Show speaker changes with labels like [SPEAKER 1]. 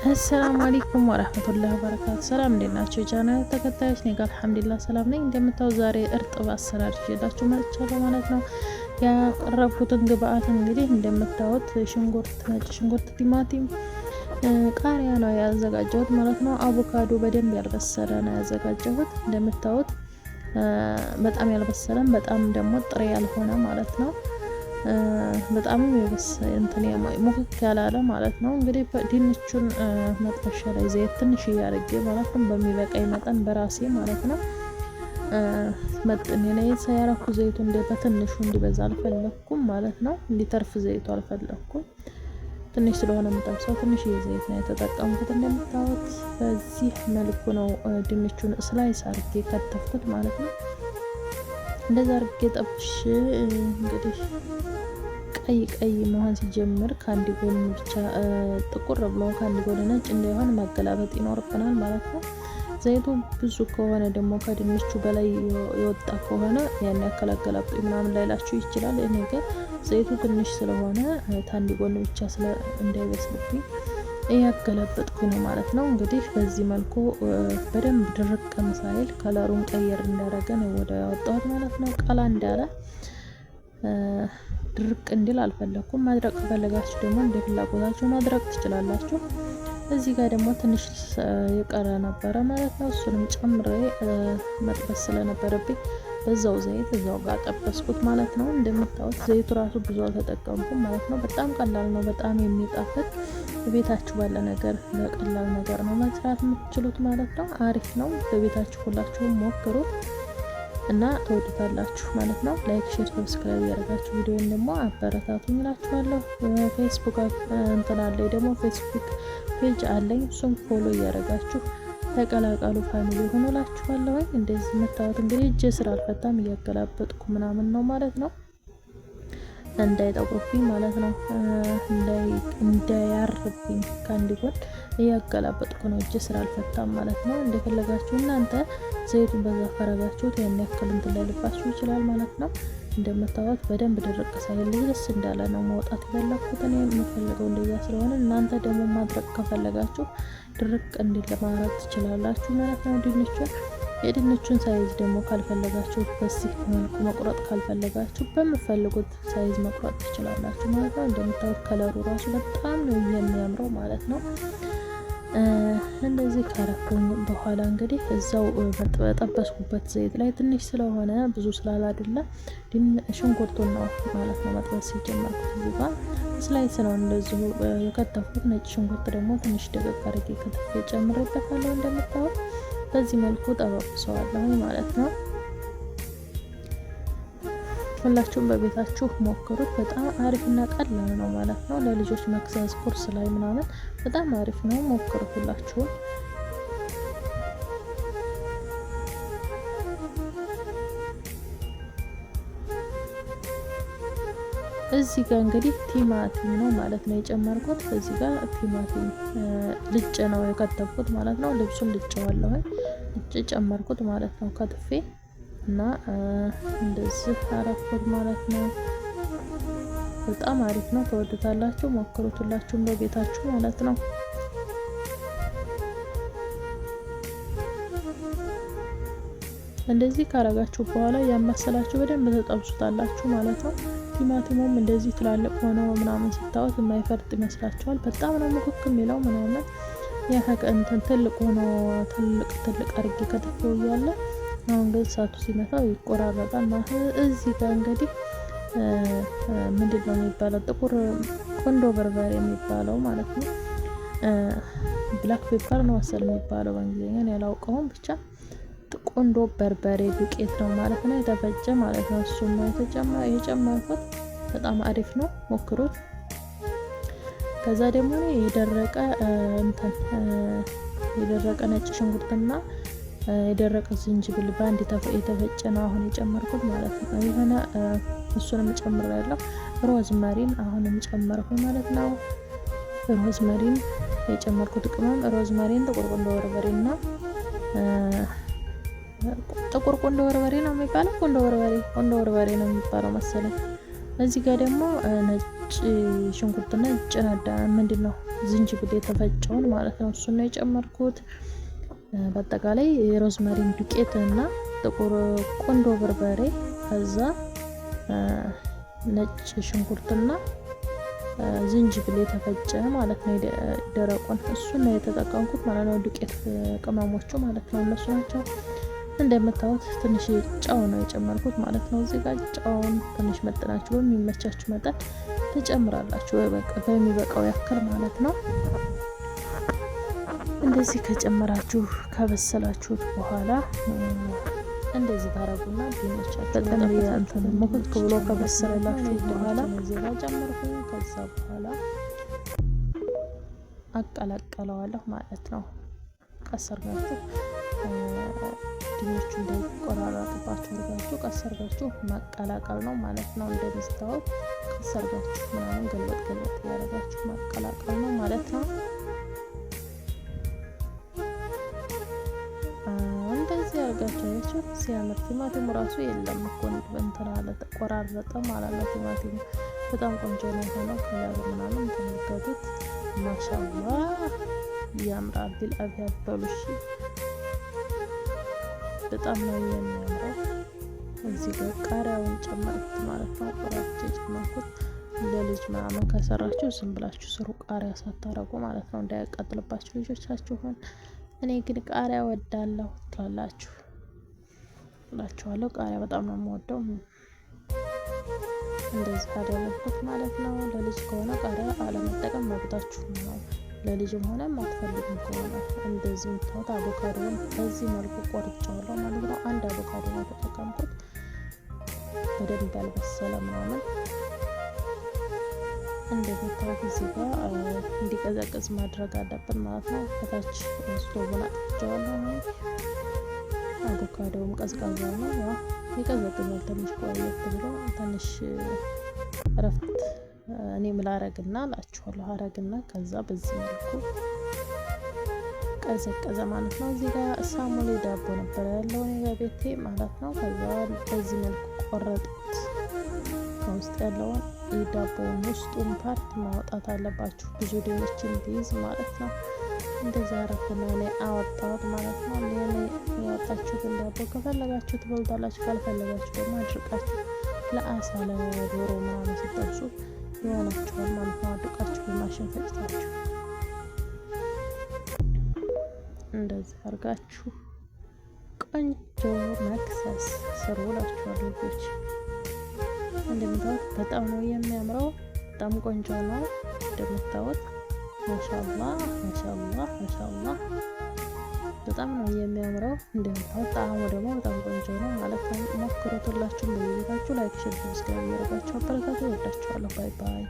[SPEAKER 1] አሰላሙ አለይኩም ወራህመቱላሂ ወበረካቱ። ሰላም እንዴት ናችሁ የቻናል ተከታዮች? እኔ ጋር አልሐምዱሊላህ ሰላም ነኝ። እንደምታው ዛሬ እርጥብ አሰራር ይዤላችሁ መጥቻለሁ ማለት ነው። ያቀረብኩትን ግብአት እንግዲህ እንደምታዩት ሽንኩርት፣ ነጭ ሽንኩርት፣ ቲማቲም፣ ቃሪያ ነው ያዘጋጀሁት ማለት ነው። አቮካዶ በደንብ ያልበሰለ ነው ያዘጋጀሁት። እንደምታዩት በጣም ያልበሰለም በጣም ደግሞ ጥሬ ያልሆነ ማለት ነው። በጣም ሙክክ ያላለ ማለት ነው። እንግዲህ ድንቹን መጥበሻ ላይ ዘይት ትንሽ እያደረገ ማለት ነው በሚበቃኝ መጠን በራሴ ማለት ነው መጥኔ ላይ ያረኩ። ዘይቱ በትንሹ እንዲበዛ አልፈለኩም ማለት ነው። እንዲተርፍ ዘይቱ አልፈለኩም። ትንሽ ስለሆነ የምጠብሰው ትንሽ ዘይት ነው የተጠቀምኩት። እንደምታዩት በዚህ መልኩ ነው ድንቹን ስላይስ አድርጌ ከተፍኩት ማለት ነው። እንደዛ አድርጌ ጠብሽ እንግዲህ ቀይ መሆን ሲጀምር ከአንድ ጎን ብቻ ጥቁር ብሎ ከአንድ ጎን ነጭ እንዳይሆን ማገላበጥ ይኖርብናል ማለት ነው። ዘይቱ ብዙ ከሆነ ደግሞ ከድንቹ በላይ የወጣ ከሆነ ያን ያከላገላብጥ ምናምን ላይላችሁ ይችላል። እኔ ግን ዘይቱ ትንሽ ስለሆነ ከአንድ ጎን ብቻ እንዳይበስልብኝ እያገላበጥኩ ነው ማለት ነው። እንግዲህ በዚህ መልኩ በደንብ ድርቅ ሳይል ከለሩን ቀየር እንዳደረገ ነው ወደ ያወጣሁት ማለት ነው። ቀላ እንዳለ ድርቅ እንዲል አልፈለኩም። ማድረቅ ከፈለጋችሁ ደግሞ እንደ ፍላጎታችሁ ማድረቅ ትችላላችሁ። እዚህ ጋር ደግሞ ትንሽ የቀረ ነበረ ማለት ነው። እሱንም ጨምሬ መጥበስ ስለነበረብኝ በዛው ዘይት እዛው ጋር ጠበስኩት ማለት ነው። እንደምታዩት ዘይቱ ራሱ ብዙ አልተጠቀምኩም ማለት ነው። በጣም ቀላል ነው፣ በጣም የሚጣፍጥ በቤታችሁ ባለ ነገር በቀላል ነገር ነው መስራት የምትችሉት ማለት ነው። አሪፍ ነው። በቤታችሁ ሁላችሁም ሞክሩት እና ተወዱታላችሁ ማለት ነው። ላይክ፣ ሼር፣ ሰብስክራይብ ያደርጋችሁ ቪዲዮን ደግሞ አበረታቱኝ እላችኋለሁ። ፌስቡክ አለኝ ደግሞ ፌስቡክ ፔጅ አለኝ። እሱም ፎሎ እያደረጋችሁ ተቀላቀሉ ፋሚሊ ሆኖ እላችኋለሁ። እንደዚህ የምታዩት እንግዲህ እጄ ስራ አልፈታም እያገላበጥኩ ምናምን ነው ማለት ነው። እንዳይጠቁርብኝ ማለት ነው። እንዳያርብኝ ከአንድ ጎን እያገላበጥኩ ነው። እጄ ስራ አልፈታም ማለት ነው። እንደፈለጋችሁ እናንተ ዘይቱን በዛ ፈረጋችሁት ያን ያክል እንትን ላይልባችሁ ይችላል ማለት ነው። እንደምታዩት በደንብ ድርቅ ሳይል ደስ እንዳለ ነው ማውጣት የፈለኩት። እኔ የምፈልገው እንደዛ ስለሆነ እናንተ ደግሞ ማድረቅ ከፈለጋችሁ ድርቅ እንዲል ለማድረግ ትችላላችሁ ማለት ነው። የድንቹን ሳይዝ ደግሞ ካልፈለጋችሁ በዚህ መልኩ መቁረጥ ካልፈለጋችሁ በምፈልጉት ሳይዝ መቁረጥ ትችላላችሁ ማለት ነው። እንደምታዩት ከለሩ ራሱ በጣም ነው የሚያምረው ማለት ነው። እንደዚህ ካረኩኝ በኋላ እንግዲህ እዛው በጠበስኩበት ዘይት ላይ ትንሽ ስለሆነ ብዙ ስላላደለ ሽንኩርቱን ነው ማለት ነው መጥበስ ሲጀመርኩት እዚህ ጋር ስላይስ ነው እንደዚሁ የከተፍኩት። ነጭ ሽንኩርት ደግሞ ትንሽ ደቀቅ አድርጌ ከተፍ ጨምሬበታለሁ። እንደምታዩት በዚህ መልኩ ጠበብሰዋለሁ ማለት ነው። ሁላችሁም በቤታችሁ ሞክሩት። በጣም አሪፍና ቀላል ነው ማለት ነው። ለልጆች መክሰስ ቁርስ ላይ ምናምን በጣም አሪፍ ነው። ሞክሩት ሁላችሁም። እዚህ ጋር እንግዲህ ቲማቲም ነው ማለት ነው የጨመርኩት። እዚህ ጋር ቲማቲም ልጭ ነው የከተፍኩት ማለት ነው። ልብሱን ልጨዋለሁ ልጭ ጨመርኩት ማለት ነው ከትፌ እና እንደዚህ አረኩት ማለት ነው። በጣም አሪፍ ነው። ተወዱታላችሁ። ሞክሩት ሁላችሁም በቤታችሁ ማለት ነው። እንደዚህ ካረጋችሁ በኋላ ያማሰላችሁ በደንብ ተጠብሱታላችሁ ማለት ነው። ቲማቲሙም እንደዚህ ትላልቅ ሆኖ ምናምን ስታዩት የማይፈርጥ ይመስላችኋል። በጣም ነው ሙክክ የሚለው ምናምን እንትን ትልቅ ሆኖ ትልቅ አድርጌ ከተፈው እያለ አሁን ግን እሳቱ ሲመታው ይቆራረጣል ማለት ነው። እዚህ ጋር እንግዲህ ምንድነው የሚባለው ጥቁር ቆንዶ በርበሬ የሚባለው ማለት ነው። ብላክ ፔፐር ነው መሰል የሚባለው በእንግሊዝኛ ያላውቀውም፣ ብቻ ቆንዶ በርበሬ ዱቄት ነው ማለት ነው። የተፈጨ ማለት ነው። እሱም ነው የጨመርኩት። በጣም አሪፍ ነው፣ ሞክሩት። ከዛ ደግሞ የደረቀ ነጭ ሽንኩርትና የደረቀ ዝንጅብል ባንድ የተፈጨ ነው አሁን የጨመርኩት ማለት ነው። የሆነ እሱንም ጨምሬያለሁ። ሮዝመሪን አሁንም ጨመርኩ ማለት ነው። ሮዝመሪን የጨመርኩት ቅመም ሮዝመሪን፣ ጥቁር ቆንዶ በርበሬና ጥቁር ቆንዶ በርበሬ ነው የሚባለው ቆንዶ በርበሬ ነው የሚባለው መሰለኝ። እዚህ ጋር ደግሞ ነጭ ሽንኩርትና ነጭ ምንድነው ዝንጅብል የተፈጨውን ማለት ነው። እሱን ነው የጨመርኩት። በአጠቃላይ የሮዝመሪን ዱቄት እና ጥቁር ቆንዶ በርበሬ፣ ከዛ ነጭ ሽንኩርትና ዝንጅብል የተፈጨ ማለት ነው። ደረቁን እሱን ነው የተጠቀምኩት ማለት ነው። ዱቄት ቅመሞቹ ማለት ነው እነሱ ናቸው። እንደምታዩት ትንሽ ጨው ነው የጨመርኩት ማለት ነው። እዚህ ጋር ጨውን ትንሽ መጠናችሁ በሚመቻችሁ መጠን ትጨምራላችሁ፣ በሚበቃው ያክል ማለት ነው። እንደዚህ ከጨመራችሁ ከበሰላችሁት በኋላ እንደዚህ ታረጉና በጣም እንትን ሙክክ ብሎ ከበሰለላችሁ በኋላ እዚህ ጋር ጨመርኩኝ። ከዛ በኋላ አቀላቀለዋለሁ ማለት ነው። ቀስ አድርጋችሁ ድንቹ እንዳይቆራረጥባችሁ አድርጋችሁ ቀስ አድርጋችሁ ማቀላቀል ነው ማለት ነው። እንደምታዩት ቀስ አድርጋችሁ ምናምን ገልበጥ ያደርጋችሁ ማቀላቀል ነው ማለት ነው። እንደዚህ አድርጋችሁ ሲያምር ቲማቲሙ ራሱ የለም እኮ እንትን አለ ተቆራረጠ ማለት ነው። ቲማቲሙ በጣም ቆንጆ ነው ሆኖ ከለሩ ምናምን ተመልከቱት። ማሻአላህ ያምራል። ቢልአብያት በሉሽ በጣም ነው የሚያምረው። እዚህ ጋር ቃሪያውን ጨመርኩት ማለት ነው። ቆራርጬ ጨመርኩት። ለልጅ ምናምን ከሰራችሁ ዝም ብላችሁ ስሩ፣ ቃሪያ ሳታረጉ ማለት ነው፣ እንዳያቃጥልባችሁ ልጆቻችሁን። እኔ ግን ቃሪያ ወዳለሁ ትላላችሁ እላችኋለሁ። ቃሪያ በጣም ነው የምወደው። እንደዚህ አደረኩት ማለት ነው። ለልጅ ከሆነ ቃሪያ አለመጠቀም መብታችሁ ነው። ለልጅም ሆነ ማትፈልጉም ከሆነ እንደዚህ ምታውት አቮካዶን በዚህ መልኩ ቆርጫለሁ ማለት ነው። አንድ አቮካዶ ነው ተጠቀምኩት። በደንብ ያልበሰለ ምናምን እንደምታውቁ እዚህ ጋር እንዲቀዘቅዝ ማድረግ አለብን ማለት ነው። ከታች ስቶቭን አጥፍቼዋለሁ። አቮካዶውም ቀዝቃዛ ነው። ያው ይቀዘቅዛል ትንሽ ቆየት ብሎ ትንሽ እረፍት እኔም ላረግና እላችኋለሁ። አረግና ከዛ በዚህ መልኩ ቀዘቀዘ ማለት ነው። እዚህ ጋር ሳሙሌ ዳቦ ነበር ያለው እኔ በቤቴ ማለት ነው። ከዛ በዚህ መልኩ ቆረጡት። ከውስጥ ያለውን የዳቦውን ውስጡን ፓርት ማውጣት አለባችሁ፣ ብዙ ድንች እንዲይዝ ማለት ነው። እንደዛ አረኩና እኔ አወጣሁት ማለት ነው። እኔ ያወጣችሁትን ዳቦ ከፈለጋችሁ ትበልታላችሁ፣ ካልፈለጋችሁ ደግሞ አድርቃችሁ ለአሳ ለዶሮ ምናምን ሲጠብሱ ይሆናችኋል ማለት ነው። አድርቃችሁ በማሽን ፈጭታችሁ እንደዚህ አድርጋችሁ ቆንጆ መክሰስ ስሩ እላችኋለሁ ልጆች። እንደምታዩት በጣም ነው የሚያምረው። በጣም ቆንጆ ነው እንደምታዩት። ማሻአላህ ማሻአላህ ማሻአላህ በጣም ነው የሚያምረው። እንደምታዩት ጣዕሙ ደግሞ በጣም ቆንጆ ነው ማለት ነው። ሞክሩት ሁላችሁም በቤታችሁ። ላይክ፣ ሼር፣ ሰብስክራይብ ያደርጋችሁ አበረታቱ። ወዳችኋለሁ። ባይ ባይ።